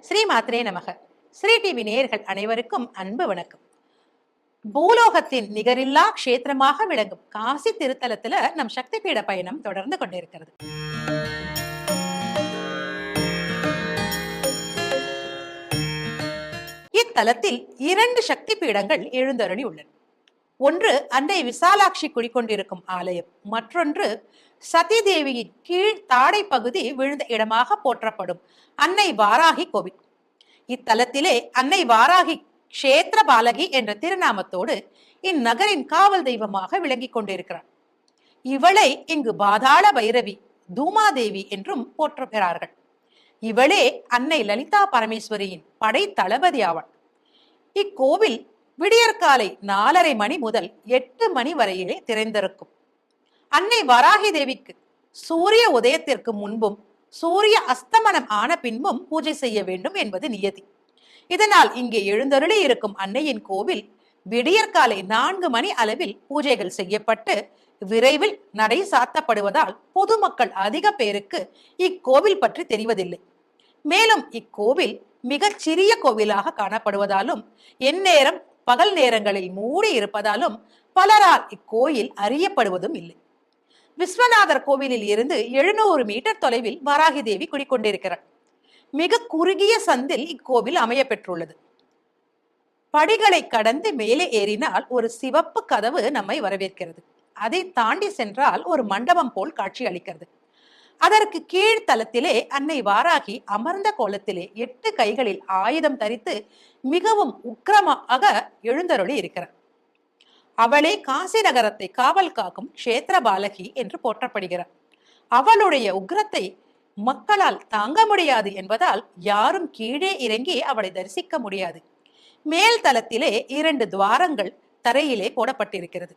ஸ்ரீ மாத்ரே நமக. ஸ்ரீ டிவி நேயர்கள் அனைவருக்கும் அன்பு வணக்கம். பூலோகத்தின் நிகரில்லா க்ஷேத்திரமாக விளங்கும் காசி திருத்தலத்துல நம் சக்தி பீட பயணம் தொடர்ந்து கொண்டிருக்கிறது. இத்தலத்தில் 2 சக்தி பீடங்கள் எழுந்தருளி உள்ளன. ஒன்று அன்னை விசாலாட்சி குடிக்கொண்டிருக்கும் ஆலயம், மற்றொன்று சதி தேவியின் கீழ் தாடை பகுதி விழுந்த இடமாக போற்றப்படும் அன்னை வாராகி கோவில். இத்தலத்திலே அன்னை வாராகி க்ஷேத்திர பாலகி என்ற திருநாமத்தோடு இந்நகரின் காவல் தெய்வமாக விளங்கிக் கொண்டிருக்கிறார். இவளை இங்கு பாதாள பைரவி, தூமாதேவி என்றும் போற்றுகிறார்கள். இவளே அன்னை லலிதா பரமேஸ்வரியின் படை தளபதி ஆவாள். இக்கோவில் விடியற்காலை 4:30 மணி முதல் 8 மணி வரையிலே திறந்திருக்கும். அன்னை வராகி தேவிக்கு சூரிய உதயத்திற்கு முன்பும் சூரிய அஸ்தமனம் ஆன பின்பும் பூஜை செய்ய வேண்டும் என்பது நியதி. இதனால் இங்கே எழுந்தருளி இருக்கும் அன்னையின் கோவில் விடியற்காலை 4 மணி அளவில் பூஜைகள் செய்யப்பட்டு விரைவில் நடை சாத்தப்படுவதால் பொதுமக்கள் அதிக பேருக்கு இக்கோவில் பற்றி தெரிவதில்லை. மேலும் இக்கோவில் மிகச் சிறிய கோவிலாக காணப்படுவதாலும் எந்நேரம் பகல் நேரங்களில் மூடி இருப்பதாலும் பலரால் இக்கோயில் அறியப்படுவதும் இல்லை. விஸ்வநாதர் கோவிலில் இருந்து 700 மீட்டர் தொலைவில் வராகி தேவி குடிக்கொண்டிருக்கிறார். மிக குறுகிய சந்தில் இக்கோவில் அமைய பெற்றுள்ளது. படிகளை கடந்து மேலே ஏறினால் ஒரு சிவப்பு கதவு நம்மை வரவேற்கிறது. அதை தாண்டி சென்றால் ஒரு மண்டபம் போல் காட்சி அளிக்கிறது. அதற்கு கீழ்த்தலத்திலே அன்னை வாராகி அமர்ந்த கோலத்திலே 8 கைகளில் ஆயுதம் தரித்து மிகவும் உக்கிரமாக எழுந்தருளி இருக்கிறார். அவளே காசி நகரத்தை காவல் காக்கும் க்ஷேத்திர பாலகி என்று போற்றப்படுகிறார். அவளுடைய உக்ரத்தை மக்களால் தாங்க முடியாது என்பதால் யாரும் கீழே இறங்கி அவளை தரிசிக்க முடியாது. மேல் தளத்திலே 2 துவாரங்கள் தரையிலே போடப்பட்டிருக்கிறது.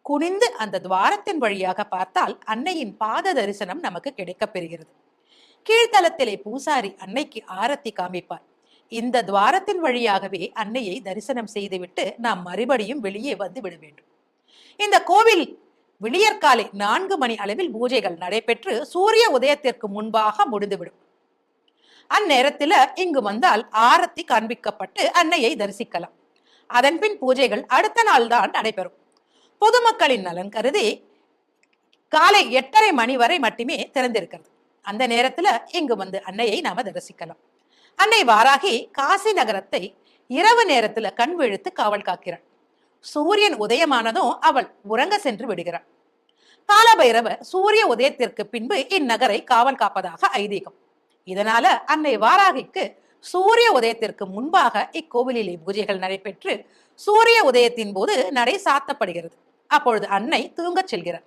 குனிந்து அந்த துவாரத்தின் வழியாக பார்த்தால் அன்னையின் பாத தரிசனம் நமக்கு கிடைக்கப் பெறுகிறது. கீழ்த்தளத்திலே பூசாரி அன்னைக்கு ஆரத்தி காமிப்பார். இந்த துவாரத்தின் வழியாகவே அன்னையை தரிசனம் செய்துவிட்டு நாம் மறுபடியும் வெளியே வந்து விட வேண்டும். இந்த கோவில் விடியற்காலை 4 மணி அளவில் பூஜைகள் நடைபெற்று சூரிய உதயத்திற்கு முன்பாக முடிந்துவிடும். அந்நேரத்துல இங்கு வந்தால் ஆரத்தி காண்பிக்கப்பட்டு அன்னையை தரிசிக்கலாம். அதன்பின் பூஜைகள் அடுத்த நாள் தான் நடைபெறும். பொதுமக்களின் நலன் கருதி காலை 8:30 மணி வரை மட்டுமே திறந்திருக்கிறது. அந்த நேரத்துல இங்கு வந்து அன்னையை நாம தரிசிக்கலாம். அன்னை வாராகி காசி நகரத்தை இரவு நேரத்துல கண் விழித்து காவல் காக்கிறாள். சூரியன் உதயமானதும் அவள் உறங்க சென்று விடுகிறாள். காலபைரவர் சூரிய உதயத்திற்கு பின்பு இந்நகரை காவல் காப்பதாக ஐதீகம். இதனால அன்னை வாராகிக்கு சூரிய உதயத்திற்கு முன்பாக இக்கோவிலிலே பூஜைகள் நடைபெற்று சூரிய உதயத்தின் போது நடை சாத்தப்படுகிறது. அப்பொழுது அன்னை தூங்கச் செல்கிறார்.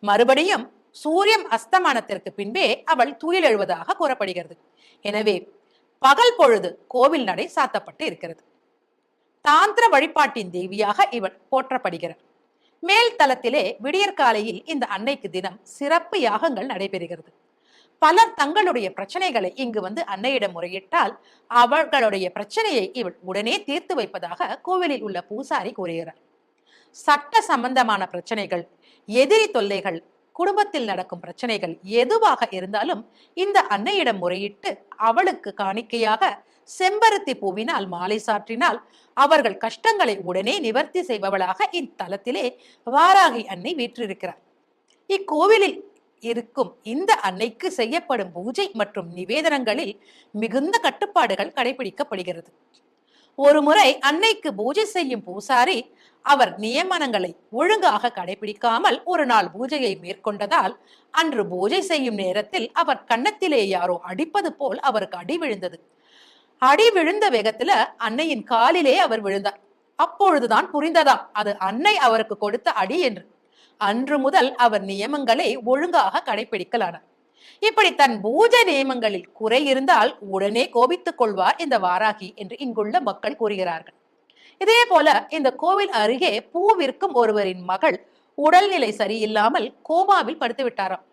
மறுபடியும் சூரியன் அஸ்தமானத்திற்கு பின்பே அவள் துயிலெழுவதாக கூறப்படுகிறது. எனவே பகல் பொழுது கோவில் நடை சாத்தப்பட்டு இருக்கிறது. தாந்திர வழிபாட்டின் தேவியாக இவள் போற்றப்படுகிறார். மேல் தளத்திலே விடியற்காலையில் இந்த அன்னைக்கு தினம் சிறப்பு யாகங்கள் நடைபெறுகிறது. பலர் தங்களுடைய பிரச்சனைகளை இங்கு வந்து அன்னையிடம் முறையிட்டால் அவர்களுடைய பிரச்சனையை இவள் உடனே தீர்த்து வைப்பதாக கோவிலில் உள்ள பூசாரி கூறுகிறார். சட்ட சம்பந்தமான பிரச்சனைகள், எதிரி தொல்லைகள், குடும்பத்தில் நடக்கும் பிரச்சனைகள் எதுவாக இருந்தாலும் இந்த அன்னையிடம் முறையிட்டு அவளுக்கு காணிக்கையாக செம்பருத்தி பூவினால் மாலை சாற்றினால் அவர்கள் கஷ்டங்களை உடனே நிவர்த்தி செய்பவளாக இத்தலத்திலே வாராகி அன்னை வீற்றிருக்கிறார். இக்கோவிலில் இருக்கும் இந்த அன்னைக்கு செய்யப்படும் பூஜை மற்றும் நிவேதனங்களில் மிகுந்த கட்டுப்பாடுகள் கடைபிடிக்கப்படுகிறது. ஒரு முறை அன்னைக்கு பூஜை செய்யும் பூசாரி அவர் நியமனங்களை ஒழுங்காக கடைபிடிக்காமல் ஒரு நாள் பூஜையை மேற்கொண்டதால் அன்று பூஜை செய்யும் நேரத்தில் அவர் கன்னத்திலே யாரோ அடிப்பது போல் அவருக்கு அடி விழுந்தது. அடி விழுந்த வேகத்துல அன்னையின் காலிலே அவர் விழுந்தார். அப்பொழுதுதான் புரிந்ததாம் அது அன்னை அவருக்கு கொடுத்த அடி என்று. அன்று முதல் அவர் நியமங்களை ஒழுங்காக கடைபிடிக்கலானார். இப்படி தன் பூஜை நியமங்களில் குறை இருந்தால் உடனே கோபித்துக் கொள்வார் இந்த வாராகி என்று இங்குள்ள மக்கள் கூறுகிறார்கள். இதே போல இந்த கோவில் அருகே பூ விற்கும் ஒருவரின் மகள் உடல்நிலை சரியில்லாமல் கோமாவில் படுத்து விட்டாராம்.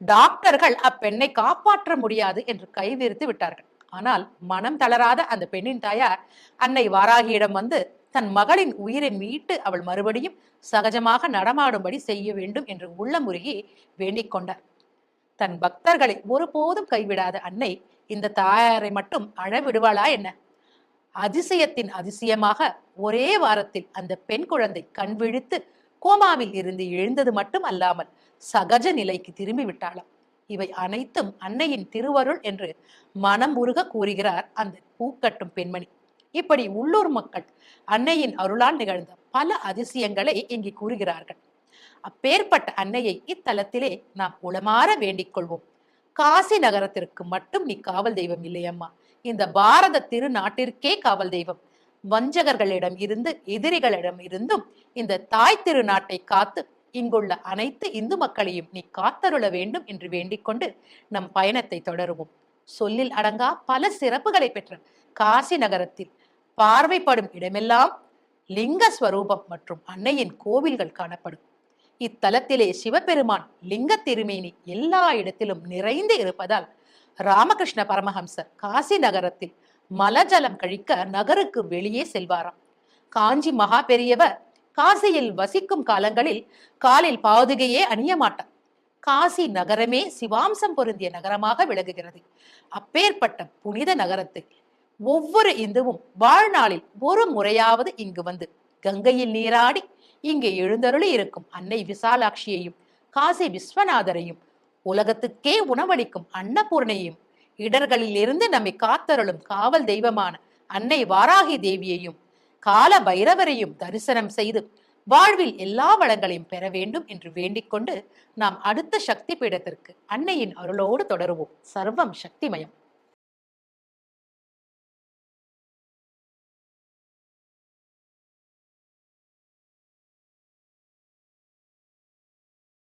டாக்டர்கள் அப்பெண்ணை காப்பாற்ற முடியாது என்று கைவிரித்து விட்டார்கள். ஆனால் மனம் தளராத அந்த பெண்ணின் தாயார் அன்னை வாராகியிடம் வந்து தன் மகளின் உயிரை மீட்டு அவள் மறுபடியும் சகஜமாக நடமாடும்படி செய்ய வேண்டும் என்று உள்ளமுருகி வேண்டிக் கொண்டார். தன் பக்தர்களை ஒருபோதும் கைவிடாத அன்னை இந்த தாயாரை மட்டும் அழ விடுவாளா என்ன? அதிசயத்தின் அதிசயமாக ஒரே வாரத்தில் அந்த பெண் குழந்தை கண் விழித்து கோமாவில் இருந்து எழுந்தது மட்டும் அல்லாமல் சகஜ நிலைக்கு திரும்பி விட்டாளாம். இவை அனைத்தும் அன்னையின் திருவருள் என்று மனம் உருக கூறுகிறார் அந்த பூக்கட்டும் பெண்மணி. இப்படி உள்ளூர் மக்கள் அன்னையின் அருளால் நிகழ்ந்த பல அதிசயங்களை இங்கே கூறுகிறார்கள். அப்பேற்பட்ட அன்னையை இத்தலத்திலே நாம் உளமாற வேண்டிக் கொள்வோம். காசி நகரத்திற்கு மட்டும் நீ காவல் தெய்வம் இல்லையம்மா, இந்த பாரத திருநாட்டிற்கே காவல் தெய்வம். வஞ்சகர்களிடம் இருந்து எதிரிகளிடம் இருந்தும் இந்த தாய் திருநாட்டை காத்து இங்குள்ள அனைத்து இந்து மக்களையும் நீ காத்தருள வேண்டும் என்று வேண்டிக் கொண்டு நம் பயணத்தை தொடருவோம். சொல்லில் அடங்கா பல சிறப்புகளை பெற்ற காசி நகரத்தில் பார்வைப்படும் இடமெல்லாம் லிங்க ஸ்வரூபம் மற்றும் அன்னையின் கோவில்கள் காணப்படும். இத்தலத்திலே சிவபெருமான் லிங்க திருமேனி எல்லா இடத்திலும் நிறைந்து இருப்பதால் ராமகிருஷ்ண பரமஹம்சர் காசி நகரத்தில் மலஜலம் கழிக்க நகருக்கு வெளியே செல்வாராம். காஞ்சி மகா பெரியவர் காசியில் வசிக்கும் காலங்களில் காலில் பாதுகையே அணிய மாட்டார். காசி நகரமே சிவாம்சம் பொருந்திய நகரமாக விளங்குகிறது. அப்பேற்பட்ட புனித நகரத்தை ஒவ்வொரு இந்துவும் வாழ்நாளில் ஒரு முறையாவது இங்கு வந்து கங்கையில் நீராடி இங்கே எழுந்தருளி இருக்கும் அன்னை விசாலாட்சியையும் காசி விஸ்வநாதரையும் உலகத்துக்கே உணவளிக்கும் அன்னபூர்ணையையும் இடர்களில் இருந்து நம்மை காத்தருளும் காவல் தெய்வமான அன்னை வாராகி தேவியையும் கால பைரவரையும் தரிசனம் செய்து வாழ்வில் எல்லா வளங்களையும் பெற வேண்டும் என்று வேண்டிக் கொண்டு நாம் அடுத்த சக்தி பீடத்திற்கு அன்னையின் அருளோடு தொடருவோம். சர்வம் சக்திமயம்.